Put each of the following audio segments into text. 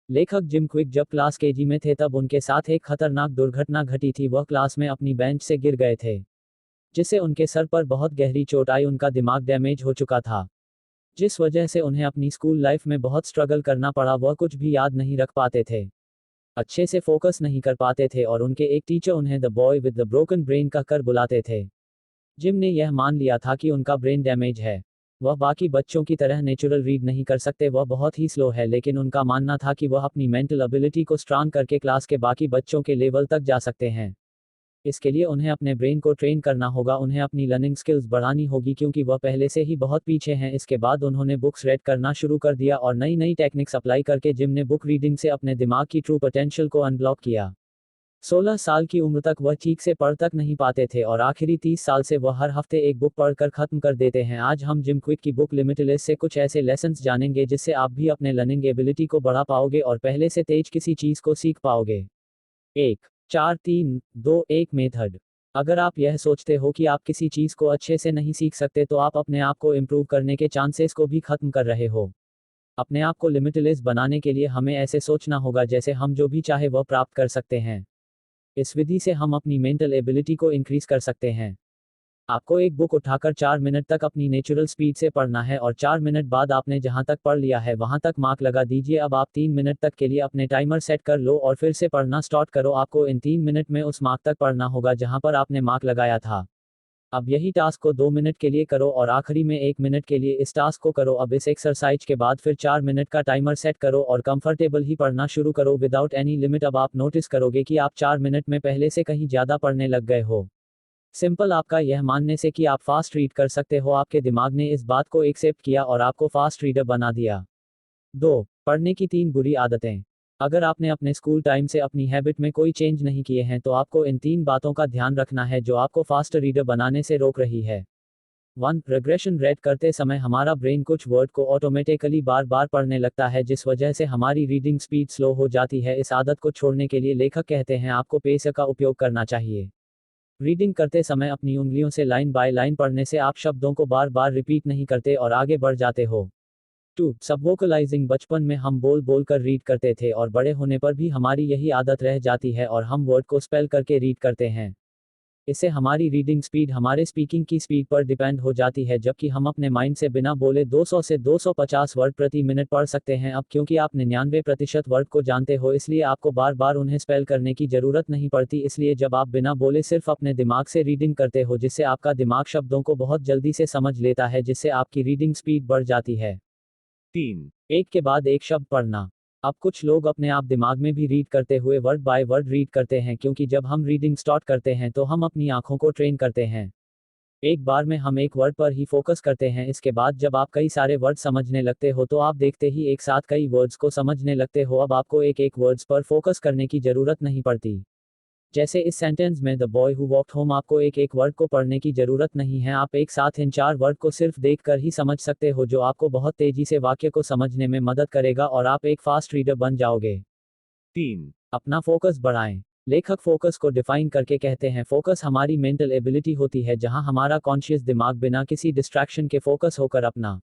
लेखक gym quick जब class KG में थे तब उनके साथ एक खतरनाक दुर्घटना घटी थी। वह क्लास में अपनी बेंच से गिर गए थे, जिससे उनके सर पर बहुत गहरी चोट आई। उनका दिमाग डैमेज हो चुका था, जिस वजह से उन्हें अपनी स्कूल लाइफ में बहुत स्ट्रगल करना पड़ा। वह कुछ भी याद नहीं रख पाते थे, अच्छे से फोकस नहीं कर पाते थे और उनके एक टीचर उन्हें the boy with the broken brain कहकर बुलाते थे। जिम ने यह मान लिया था कि उनका ब्रेन डैमेज है। वह बाकी बच्चों की तरह नेचुरल रीड नहीं कर सकते, वह बहुत ही स्लो है, लेकिन उनका मानना था कि वह अपनी मेंटल एबिलिटी को स्ट्रांग करके क्लास के बाकी बच्चों के लेवल तक जा सकते हैं। इसके लिए उन्हें अपने ब्रेन को ट्रेन करना होगा, उन्हें अपनी लर्निंग स्किल्स बढ़ानी होगी क्योंकि वह पहले से ही बहुत पीछे हैं। इसके बाद उन्होंने बुक्स रेड करना शुरू कर दिया और नई नई टेक्निक्स अप्लाई करके जिम ने बुक रीडिंग से अपने दिमाग की ट्रू पोटेंशियल को अनब्लॉक किया। 16 साल की उम्र तक वह ठीक से पढ़ तक नहीं पाते थे और आखिरी 30 साल से वह हर हफ्ते एक बुक पढ़कर खत्म कर देते हैं। आज हम जिम क्विक की बुक लिमिटलेस से कुछ ऐसे लेसन्स जानेंगे जिससे आप भी अपने लर्निंग एबिलिटी को बढ़ा पाओगे और पहले से तेज किसी चीज को सीख पाओगे। 1 4 3 2 1 मेथड। अगर आप यह सोचते हो कि आप किसी चीज को अच्छे से नहीं सीख सकते तो आप अपने आप को इम्प्रूव करने के चांसेस को भी खत्म कर रहे हो। अपने आप को लिमिटलेस बनाने के लिए हमें ऐसे सोचना होगा जैसे हम जो भी चाहे वह प्राप्त कर सकते हैं। इस विधि से हम अपनी मेंटल एबिलिटी को इंक्रीज कर सकते हैं। आपको एक बुक उठाकर 4 मिनट तक अपनी नेचुरल स्पीड से पढ़ना है और 4 मिनट बाद आपने जहां तक पढ़ लिया है वहां तक मार्क लगा दीजिए। अब आप 3 मिनट तक के लिए अपने टाइमर सेट कर लो और फिर से पढ़ना स्टार्ट करो। आपको इन 3 मिनट में उस मार्क तक पढ़ना होगा जहां पर आपने मार्क लगाया था। अब यही टास्क को 2 मिनट के लिए करो और आखिरी में 1 मिनट के लिए इस टास्क को करो। अब इस एक्सरसाइज के बाद फिर 4 मिनट का टाइमर सेट करो और कंफर्टेबल ही पढ़ना शुरू करो विदाउट एनी लिमिट। अब आप नोटिस करोगे कि आप 4 मिनट में पहले से कहीं ज़्यादा पढ़ने लग गए हो। सिंपल, आपका यह मानने से कि आप फास्ट रीड कर सकते हो, आपके दिमाग ने इस बात को एक्सेप्ट किया और आपको फास्ट रीडर बना दिया। 2 पढ़ने की 3 बुरी आदतें। अगर आपने अपने स्कूल टाइम से अपनी हैबिट में कोई चेंज नहीं किए हैं तो आपको इन 3 बातों का ध्यान रखना है जो आपको फास्ट रीडर बनाने से रोक रही है। 1 रिग्रेशन। रीड करते समय हमारा ब्रेन कुछ वर्ड को ऑटोमेटिकली बार बार पढ़ने लगता है जिस वजह से हमारी रीडिंग स्पीड स्लो हो जाती है। इस आदत को छोड़ने के लिए लेखक कहते हैं आपको पेस का उपयोग करना चाहिए। रीडिंग करते समय अपनी उंगलियों से लाइन बाय लाइन पढ़ने से आप शब्दों को बार बार रिपीट नहीं करते और आगे बढ़ जाते हो। 2 सबवोकलाइजिंग। बचपन में हम बोल बोल कर रीड करते थे और बड़े होने पर भी हमारी यही आदत रह जाती है और हम वर्ड को स्पेल करके रीड करते हैं। इससे हमारी रीडिंग स्पीड हमारे स्पीकिंग की स्पीड पर डिपेंड हो जाती है, जबकि हम अपने माइंड से बिना बोले 200 से 250 वर्ड प्रति मिनट पढ़ सकते हैं। अब क्योंकि आप 99% वर्ड को जानते हो इसलिए आपको बार बार उन्हें स्पेल करने की जरूरत नहीं पड़ती। इसलिए जब आप बिना बोले सिर्फ अपने दिमाग से रीडिंग करते हो जिससे आपका दिमाग शब्दों को बहुत जल्दी से समझ लेता है जिससे आपकी रीडिंग स्पीड बढ़ जाती है। 3 एक के बाद एक शब्द पढ़ना। अब कुछ लोग अपने आप दिमाग में भी रीड करते हुए वर्ड बाय वर्ड रीड करते हैं क्योंकि जब हम रीडिंग स्टार्ट करते हैं तो हम अपनी आंखों को ट्रेन करते हैं। एक बार में हम एक वर्ड पर ही फोकस करते हैं। इसके बाद जब आप कई सारे वर्ड समझने लगते हो तो आप देखते ही एक साथ कई वर्ड्स को समझने लगते हो। अब आपको एक एक वर्ड्स पर फोकस करने की जरूरत नहीं पड़ती। जैसे इस सेंटेंस में the boy who walked home, आपको एक एक वर्ड को पढ़ने की जरूरत नहीं है, आप एक साथ इन 4 वर्ड को सिर्फ देखकर ही समझ सकते हो जो आपको बहुत तेजी से वाक्य को समझने में मदद करेगा और आप एक फास्ट रीडर बन जाओगे। 3 अपना फोकस बढ़ाएं। लेखक फोकस को डिफाइन करके कहते हैं फोकस हमारी मेंटल एबिलिटी होती है जहां हमारा कॉन्शियस दिमाग बिना किसी डिस्ट्रैक्शन के फोकस होकर अपना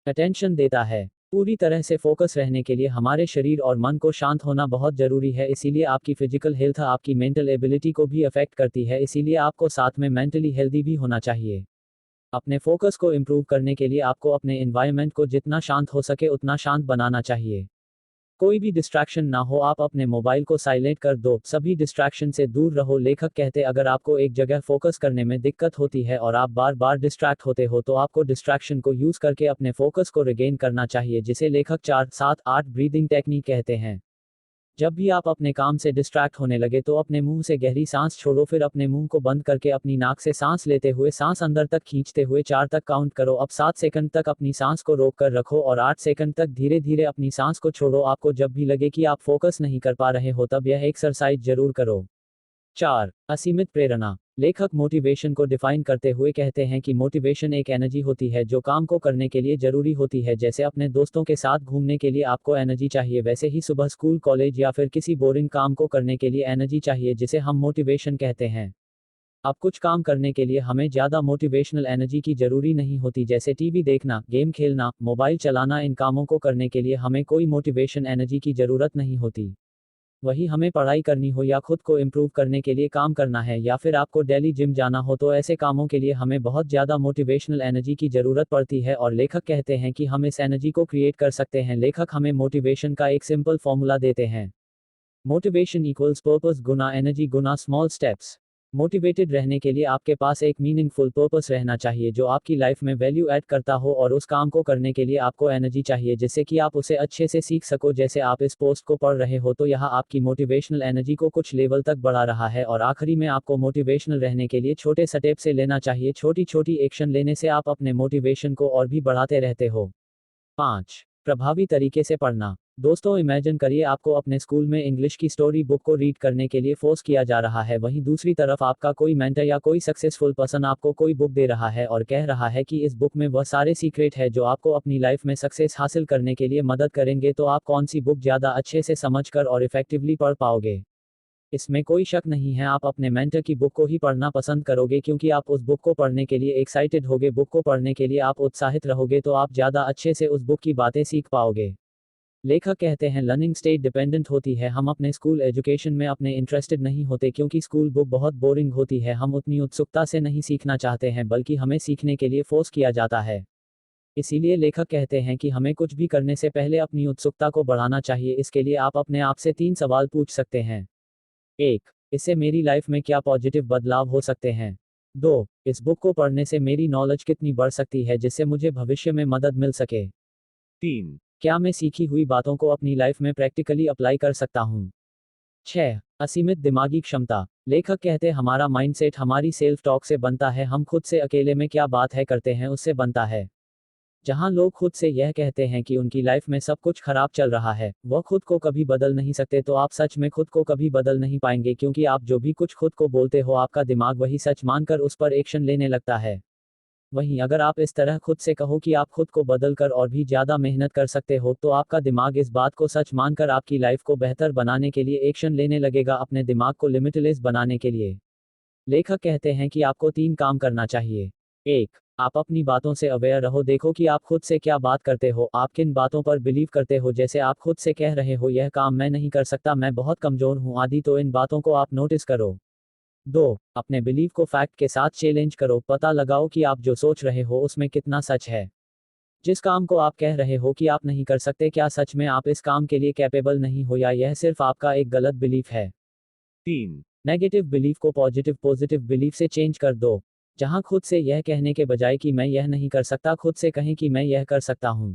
अटेंशन देता है। पूरी तरह से फोकस रहने के लिए हमारे शरीर और मन को शांत होना बहुत जरूरी है, इसीलिए आपकी फिजिकल हेल्थ आपकी मेंटल एबिलिटी को भी अफेक्ट करती है, इसीलिए आपको साथ में मेंटली हेल्दी भी होना चाहिए। अपने फोकस को इम्प्रूव करने के लिए आपको अपने एनवायरनमेंट को जितना शांत हो सके उतना शांत बनाना चाहिए। कोई भी डिस्ट्रैक्शन ना हो, आप अपने मोबाइल को साइलेंट कर दो, सभी डिस्ट्रैक्शन से दूर रहो। लेखक कहते अगर आपको एक जगह फोकस करने में दिक्कत होती है और आप बार बार डिस्ट्रैक्ट होते हो तो आपको डिस्ट्रैक्शन को यूज करके अपने फोकस को रिगेन करना चाहिए, जिसे लेखक 4-7-8 ब्रीदिंग टेक्निक कहते हैं। जब भी आप अपने काम से डिस्ट्रैक्ट होने लगे तो अपने मुंह से गहरी सांस छोड़ो, फिर अपने मुंह को बंद करके अपनी नाक से सांस लेते हुए सांस अंदर तक खींचते हुए 4 तक काउंट करो। अब 7 सेकंड तक अपनी सांस को रोक कर रखो और 8 सेकंड तक धीरे धीरे अपनी सांस को छोड़ो। आपको जब भी लगे कि आप फोकस नहीं कर पा रहे हो तब यह एक्सरसाइज जरूर करो। 4 असीमित प्रेरणा। लेखक मोटिवेशन को डिफाइन करते हुए कहते हैं कि मोटिवेशन एक एनर्जी होती है जो काम को करने के लिए जरूरी होती है। जैसे अपने दोस्तों के साथ घूमने के लिए आपको एनर्जी चाहिए, वैसे ही सुबह स्कूल कॉलेज या फिर किसी बोरिंग काम को करने के लिए एनर्जी चाहिए जिसे हम मोटिवेशन कहते हैं। अब कुछ काम करने के लिए हमें ज़्यादा मोटिवेशनल एनर्जी की ज़रूरी नहीं होती, जैसे टीवी देखना, गेम खेलना, मोबाइल चलाना। इन कामों को करने के लिए हमें कोई मोटिवेशन एनर्जी की ज़रूरत नहीं होती। वही हमें पढ़ाई करनी हो या खुद को इम्प्रूव करने के लिए काम करना है या फिर आपको डेली जिम जाना हो, तो ऐसे कामों के लिए हमें बहुत ज़्यादा मोटिवेशनल एनर्जी की ज़रूरत पड़ती है। और लेखक कहते हैं कि हम इस एनर्जी को क्रिएट कर सकते हैं। लेखक हमें मोटिवेशन का एक सिंपल फॉर्मूला देते हैं। मोटिवेशन इक्वल्स पर्पस गुना एनर्जी गुना स्मॉल स्टेप्स। मोटिवेटेड रहने के लिए आपके पास एक मीनिंगफुल पर्पस रहना चाहिए जो आपकी लाइफ में वैल्यू ऐड करता हो, और उस काम को करने के लिए आपको एनर्जी चाहिए जिससे कि आप उसे अच्छे से सीख सको। जैसे आप इस पोस्ट को पढ़ रहे हो तो यह आपकी मोटिवेशनल एनर्जी को कुछ लेवल तक बढ़ा रहा है। और आखिरी में आपको मोटिवेशनल रहने के लिए छोटे स्टेप से लेना चाहिए। छोटी छोटी एक्शन लेने से आप अपने मोटिवेशन को और भी बढ़ाते रहते हो। 5. प्रभावी तरीके से पढ़ना। दोस्तों, इमेजिन करिए आपको अपने स्कूल में इंग्लिश की स्टोरी बुक को रीड करने के लिए फोर्स किया जा रहा है। वहीं दूसरी तरफ आपका कोई मेंटर या कोई सक्सेसफुल पर्सन आपको कोई बुक दे रहा है और कह रहा है कि इस बुक में वह सारे सीक्रेट है जो आपको अपनी लाइफ में सक्सेस हासिल करने के लिए मदद करेंगे। तो आप कौन सी बुक ज़्यादा अच्छे से समझकर और इफेक्टिवली पढ़ पाओगे? इसमें कोई शक नहीं है, आप अपने मेंटर की बुक को ही पढ़ना पसंद करोगे, क्योंकि आप उस बुक को पढ़ने के लिए एक्साइटेड होगे। बुक को पढ़ने के लिए आप उत्साहित रहोगे तो आप ज़्यादा अच्छे से उस बुक की बातें सीख पाओगे। लेखक कहते हैं लर्निंग स्टेट डिपेंडेंट होती है। हम अपने स्कूल एजुकेशन में अपने इंटरेस्टेड नहीं होते क्योंकि स्कूल बुक बहुत बोरिंग होती है। हम उतनी उत्सुकता से नहीं सीखना चाहते हैं, बल्कि हमें सीखने के लिए फोर्स किया जाता है। इसीलिए लेखक कहते हैं कि हमें कुछ भी करने से पहले अपनी उत्सुकता को बढ़ाना चाहिए। इसके लिए आप अपने आप से 3 सवाल पूछ सकते हैं। 1. इससे मेरी लाइफ में क्या पॉजिटिव बदलाव हो सकते हैं? 2. इस बुक को पढ़ने से मेरी नॉलेज कितनी बढ़ सकती है जिससे मुझे भविष्य में मदद मिल सके? 3. क्या मैं सीखी हुई बातों को अपनी लाइफ में प्रैक्टिकली अप्लाई कर सकता हूँ? 6. असीमित दिमागी क्षमता। लेखक कहते हैं हमारा माइंडसेट हमारी सेल्फ टॉक से बनता है। हम खुद से अकेले में क्या बात है करते हैं उससे बनता है। जहां लोग खुद से यह कहते हैं कि उनकी लाइफ में सब कुछ खराब चल रहा है, वह खुद को कभी बदल नहीं सकते, तो आप सच में खुद को कभी बदल नहीं पाएंगे, क्योंकि आप जो भी कुछ खुद को बोलते हो आपका दिमाग वही सच मानकर उस पर एक्शन लेने लगता है। वहीं अगर आप इस तरह खुद से कहो कि आप खुद को बदल कर और भी ज़्यादा मेहनत कर सकते हो, तो आपका दिमाग इस बात को सच मानकर आपकी लाइफ को बेहतर बनाने के लिए एक्शन लेने लगेगा, अपने दिमाग को लिमिटलेस बनाने के लिए। लेखक कहते हैं कि आपको 3 काम करना चाहिए। 1. आप अपनी बातों से अवेयर रहो। देखो कि आप खुद से क्या बात करते हो, आप किन बातों पर बिलीव करते हो। जैसे आप खुद से कह रहे हो यह काम मैं नहीं कर सकता, मैं बहुत कमज़ोर हूँ आदि, तो इन बातों को आप नोटिस करो। 2. अपने बिलीव को फैक्ट के साथ चैलेंज करो। पता लगाओ कि आप जो सोच रहे हो उसमें कितना सच है। जिस काम को आप कह रहे हो कि आप नहीं कर सकते, क्या सच में आप इस काम के लिए कैपेबल नहीं हो, या यह सिर्फ आपका एक गलत बिलीफ है? 3. नेगेटिव बिलीफ को पॉजिटिव बिलीफ से चेंज कर दो। जहां खुद से यह कहने के बजाय कि मैं यह नहीं कर सकता, खुद से कहें कि मैं यह कर सकता हूं।